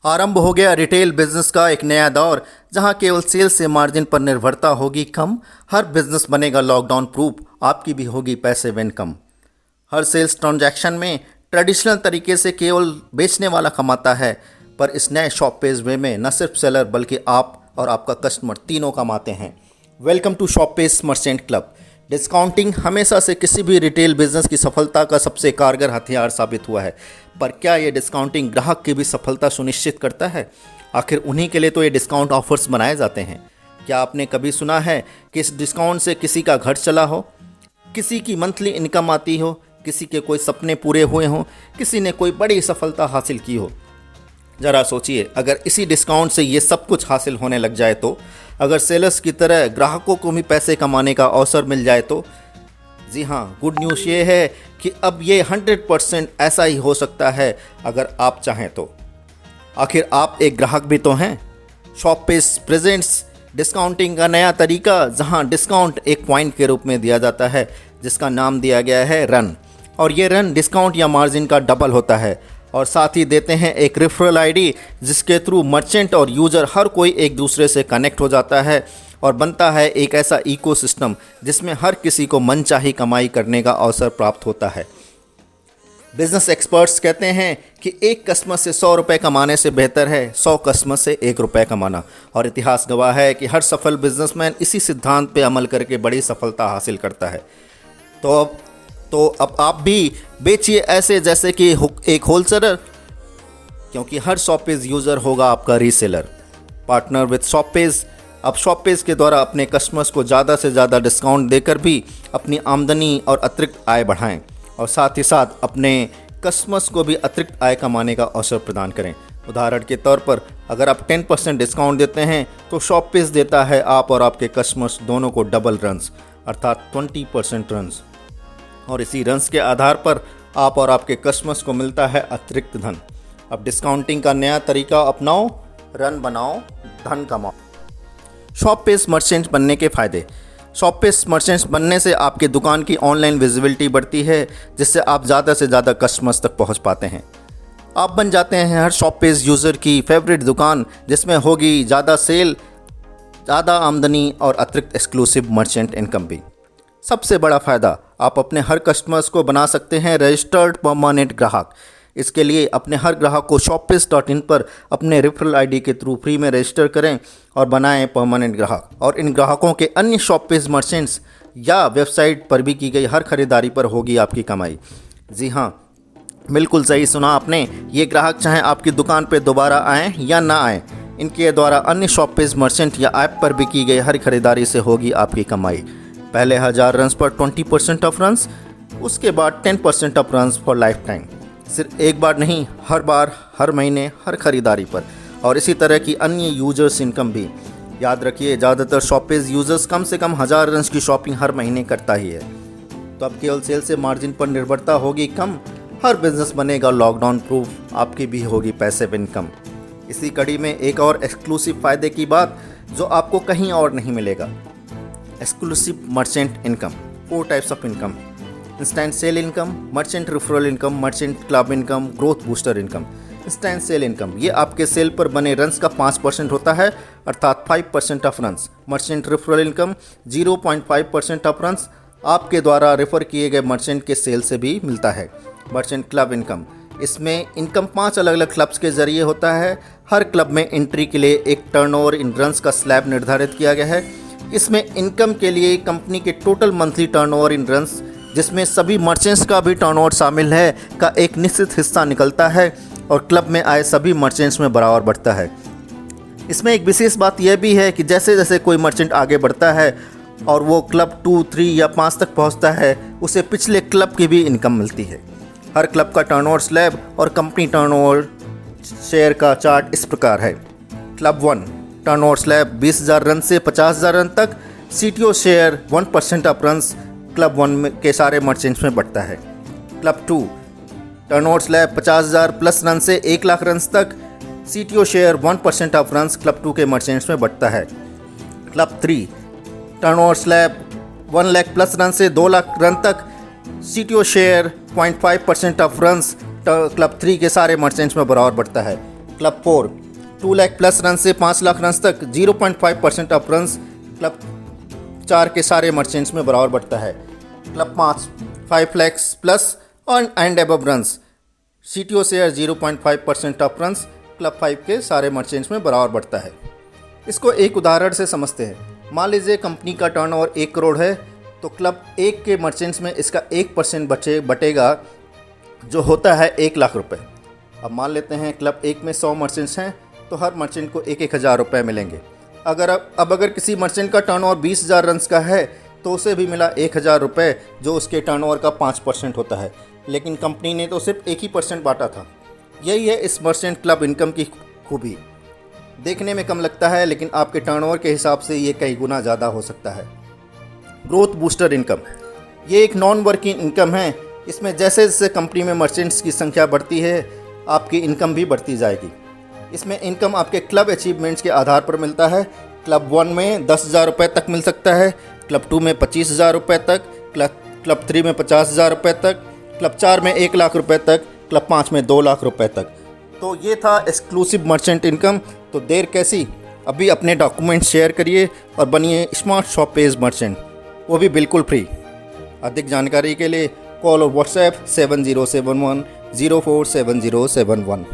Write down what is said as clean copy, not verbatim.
आरंभ हो गया रिटेल बिजनेस का एक नया दौर, जहां केवल सेल्स से मार्जिन पर निर्भरता होगी कम। हर बिजनेस बनेगा लॉकडाउन प्रूफ, आपकी भी होगी पैसिव इनकम। हर सेल्स ट्रांजैक्शन में ट्रेडिशनल तरीके से केवल बेचने वाला कमाता है, पर इस नए शॉप पेज वे में न सिर्फ सेलर बल्कि आप और आपका कस्टमर तीनों कमाते हैं। Welcome to shop page merchant club. Discounting हमेशा से किसी भी रिटेल बिजनेस की सफलता का सबसे कारगर हथियार साबित हुआ है, पर क्या ये डिस्काउंटिंग ग्राहक की भी सफलता सुनिश्चित करता है? आखिर उन्हीं के लिए तो ये डिस्काउंट ऑफर्स बनाए जाते हैं। क्या आपने कभी सुना है कि इस डिस्काउंट से किसी का घर चला हो, किसी की मंथली इनकम आती हो, किसी के कोई सपने पूरे हुए हों, किसी ने कोई बड़ी सफलता हासिल की हो? ज़रा सोचिए, अगर इसी डिस्काउंट से ये सब कुछ हासिल होने लग जाए तो, अगर सेलर्स की तरह ग्राहकों को भी पैसे कमाने का अवसर मिल जाए तो? जी हाँ, गुड न्यूज़ ये है कि अब ये 100% ऐसा ही हो सकता है अगर आप चाहें तो। आखिर आप एक ग्राहक भी तो हैं। शॉप पेज प्रेजेंट्स डिस्काउंटिंग का नया तरीका, जहां डिस्काउंट एक पॉइंट के रूप में दिया जाता है जिसका नाम दिया गया है रन, और ये रन डिस्काउंट या मार्जिन का डबल होता है, और साथ ही देते हैं एक रेफरल आईडी जिसके थ्रू मर्चेंट और यूज़र हर कोई एक दूसरे से कनेक्ट हो जाता है और बनता है एक ऐसा इकोसिस्टम जिसमें हर किसी को मनचाही कमाई करने का अवसर प्राप्त होता है। बिजनेस एक्सपर्ट्स कहते हैं कि एक कस्टमर से 100 रुपये कमाने से बेहतर है 100 कस्टमर से 1 रुपये कमाना, और इतिहास गवाह है कि हर सफल बिजनेसमैन इसी सिद्धांत पर अमल करके बड़ी सफलता हासिल करता है। तो अब आप भी बेचिए ऐसे जैसे कि एक होलसेलर, क्योंकि हर शॉपपेज यूज़र होगा आपका रीसेलर। Partner with शॉपपेज। अब शॉपपेज के द्वारा अपने कस्टमर्स को ज़्यादा से ज़्यादा डिस्काउंट देकर भी अपनी आमदनी और अतिरिक्त आय बढ़ाएं, और साथ ही साथ अपने कस्टमर्स को भी अतिरिक्त आय कमाने का अवसर प्रदान करें। उदाहरण के तौर पर, अगर आप 10% डिस्काउंट देते हैं तो शॉपपेज देता है आप और आपके कस्टमर्स दोनों को डबल रन्स, अर्थात 20% रन्स, और इसी रन्स के आधार पर आप और आपके कस्टमर्स को मिलता है अतिरिक्त धन। अब डिस्काउंटिंग का नया तरीका अपनाओ, रन बनाओ, धन कमाओ। शॉप पेज मर्चेंट बनने के फ़ायदे। शॉप पेज मर्चेंट्स बनने से आपके दुकान की ऑनलाइन विजिबिलिटी बढ़ती है, जिससे आप ज़्यादा से ज़्यादा कस्टमर्स तक पहुंच पाते हैं। आप बन जाते हैं हर शॉप पेज यूज़र की फेवरेट दुकान, जिसमें होगी ज़्यादा सेल, ज़्यादा आमदनी और अतिरिक्त एक्सक्लूसिव मर्चेंट इनकम भी। सबसे बड़ा फ़ायदा, आप अपने हर कस्टमर्स को बना सकते हैं रजिस्टर्ड परमानेंट ग्राहक। इसके लिए अपने हर ग्राहक को shoppeace.in पर अपने रेफरल आईडी के थ्रू फ्री में रजिस्टर करें और बनाएं परमानेंट ग्राहक, और इन ग्राहकों के अन्य शॉप पेज मर्चेंट्स या वेबसाइट पर भी की गई हर खरीदारी पर होगी आपकी कमाई। जी हाँ, बिल्कुल सही सुना आपने। ये ग्राहक चाहे आपकी दुकान पर दोबारा आएँ या ना आएँ, इनके द्वारा अन्य शॉप पेज मर्चेंट या ऐप पर भी की गई हर खरीदारी से होगी आपकी कमाई। पहले 1000 रन्स पर 20% ऑफ रन्स, उसके बाद 10% of runs for life time. सिर्फ एक बार नहीं, हर बार, हर महीने, हर खरीदारी पर, और इसी तरह की अन्य यूजर्स इनकम भी। याद रखिए, ज़्यादातर शॉपपेज यूजर्स कम से कम 1000 रन्स की शॉपिंग हर महीने करता ही है। तो अब केवल सेल से मार्जिन पर निर्भरता होगी कम। हर बिजनेस बनेगा लॉकडाउन प्रूफ, आपकी भी होगी पैसिव इनकम। इसी कड़ी में एक और एक्सक्लूसिव फ़ायदे की बात जो आपको कहीं और नहीं मिलेगा। Exclusive merchant income. 4 types of income: instant sale income, merchant referral income, merchant club income, growth booster income. Instant sale income, ये आपके सेल पर बने रन्स का 5% होता है, अर्थात 5% of runs. Merchant referral income 0.5% of runs आपके द्वारा रेफर किए गए मर्चेंट के सेल से भी मिलता है। मर्चेंट क्लब इनकम, इसमें इनकम 5 अलग अलग क्लब्स के जरिए होता है। हर क्लब में एंट्री के लिए एक टर्नओवर इन रन्स का स्लैब निर्धारित किया गया है। इसमें इनकम के लिए कंपनी के total monthly turnover in runs, जिसमें सभी मर्चेंट्स का भी टर्नओवर शामिल है, का एक निश्चित हिस्सा निकलता है और क्लब में आए सभी मर्चेंट्स में बराबर बढ़ता है। इसमें एक विशेष बात यह भी है कि जैसे जैसे कोई मर्चेंट आगे बढ़ता है और वो क्लब 2, 3 या 5 तक पहुंचता है, उसे पिछले क्लब की भी इनकम मिलती है। हर क्लब का टर्नओवर स्लैब और कंपनी टर्नओवर शेयर का चार्ट इस प्रकार है। क्लब 1 टर्नओवर स्लैब 20,000 रन से 50,000 रन तक। CTO share 1% of runs club 1 के सारे मर्चेंट्स में बढ़ता है। Club 2 turnover slab 50,000 plus run से 1 लाख रन्स तक। CTO share 1% of runs club 2 के मर्चेंट्स में बढ़ता है। Club 3 turnover slab 1 lakh plus run से 2 लाख रन तक। CTO share 0.5% of runs club 3 के सारे मर्चेंट्स में बराबर बढ़ता है। क्लब 4 2 लाख प्लस रन से 5 लाख रन तक 0.5% ऑफ रन क्लब 4 के सारे मर्चेंट्स में बराबर बढ़ता है। Club 5 lakh plus and above runs CTO share 0.5% of runs club 5 के सारे मर्चेंट्स में बराबर बढ़ता है। इसको एक उदाहरण से समझते हैं। मान लीजिए कंपनी का टर्नओवर 1 करोड़ है, तो क्लब 1 के मर्चेंट्स में इसका 1% बटेगा, जो होता है 1 लाख रुपए। अब मान लेते हैं क्लब 1 में 100 मर्चेंट्स हैं, तो हर मर्चेंट को 1,000 रुपये मिलेंगे। अगर किसी मर्चेंट का टर्नओवर 20,000 रन का है, तो उसे भी मिला 1,000 रुपये, जो उसके टर्नओवर का 5% होता है। लेकिन कंपनी ने तो सिर्फ 1% बांटा था। यही है इस मर्चेंट क्लब इनकम की खूबी। देखने में कम लगता है, लेकिन आपके टर्नओवर के हिसाब से ये कई गुना ज़्यादा हो सकता है। ग्रोथ बूस्टर इनकम, ये एक नॉन वर्किंग इनकम है। इसमें जैसे जैसे कंपनी में मर्चेंट्स की संख्या बढ़ती है, आपकी इनकम भी बढ़ती जाएगी। इसमें इनकम आपके क्लब अचीवमेंट्स के आधार पर मिलता है। क्लब 1 में 10,000 रुपये तक मिल सकता है, क्लब 2 में 25,000 रुपये तक, क्लब 3 में 50,000 रुपये तक, क्लब 4 में 1 लाख रुपये तक, क्लब 5 में 2 लाख रुपये तक। तो ये था एक्सक्लूसिव मर्चेंट इनकम। तो देर कैसी, अभी अपने डॉक्यूमेंट्स शेयर करिए और बनिए स्मार्ट शॉप पेज मर्चेंट, वो भी बिल्कुल फ्री। अधिक जानकारी के लिए कॉल और व्हाट्सएप 7071 047071।